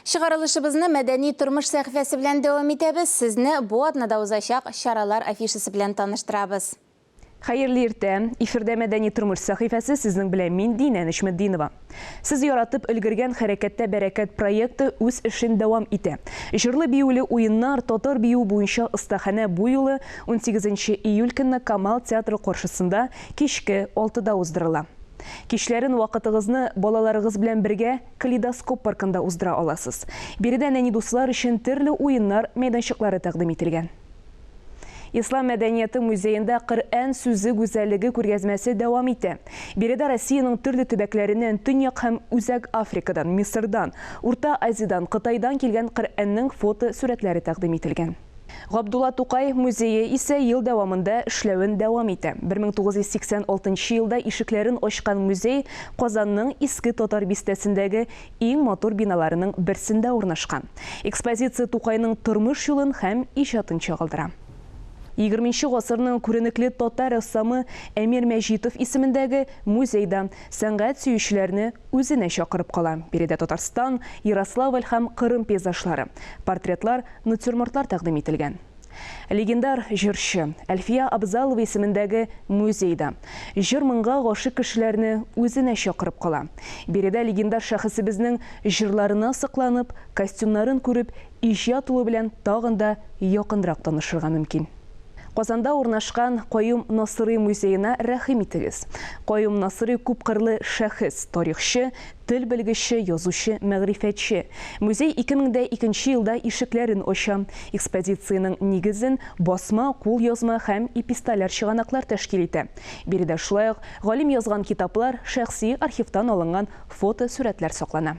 Шығарылышыбызны мәдәни тұрмыш сәхифәсе белән дәвам итәбез. Сезне бу атнада узачак чаралар афишасы белән таныштырабыз. Хәерле иртә. Эфирдә мәдәни тормыш сәхифәсе сезнең белән мин Динә Нишметдинова. Сез яратып өлгергән хәрәкәттә бәрәкәт проекты үз эшен дәвам итә. Җырлы биюле уеннар татар бию буенча остаханә бу юлы 18 июль көнне Камал театры каршысында кичке 6-да уздырыла. Кичләрен вакытыгызны балаларыгыз белән бергә Калейдоскоп паркында уздыра аласыз. Биредә нәни дуслар өчен төрле уеннар мәйданчыклары тәкъдим ителгән. Ислам мәдәнияты музеенда Коръән сүзе гүзәллеге күргәзмәсе дәвам итә. Биредә Россиянең төрле төбәкләреннән Төньяк һәм Үзәк Африкадан, Мисырдан, Урта Азиядан, Кытайдан килгән Коръәннең фото сүрәтләре тәкъдим ителгән. Габдулла Тукай музее исә ел дәвамында эшләвен дәвам итә. 1986 елда ишекләрен ачкан музей Казанның иске татар бистәсендәге иң матур биналарының берсендә урнашкан. Экспозиция Тукайның тормыш юлын һәм иҗатын чагылдыра. 20 гасырның күренекле татар рәссамы Әмир Мәҗитов исемендәге музейда сәнгать сөючеләрне үзенә чакырып кала. Биредә Татарстан, Ярославль һәм Кырым пейзажлары, портретлар, натюрмортлар тәкъдим ителгән. Легендар җырчы Әлфия Абзалова исемендәге музейда җыр-моңга гашык кешеләрне үзенә чакырып кала. Биредә легендар шәхесебезнең җырларына сакланып, костюмнарын күреп, иҗат улы белән тагын да якынрак танышырга мөмкин. Казанда урнашкан Каюм Насырый музеена рәхим итегез. Каюм Насырый күпкырлы шәхес, тарихчы, тел белгече, язучы, мәгърифәтче. Музей 2002 елда ишекләрен ача. Экспозицияның нигезен басма, кул язма һәм эпистоляр чыганаклар тәшкил итә. Биредә шулай ук галим язган китаплар, шәхси архивтан алынган фото сүрәтләр саклана.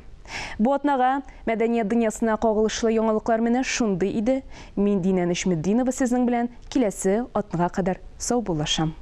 Бу атнага мәдәният дөньясына кагылышлы яңалыклар менә шундый иде. Мин Динә Нишметдинова сезнең белән киләсе атнага кадәр сау булышам.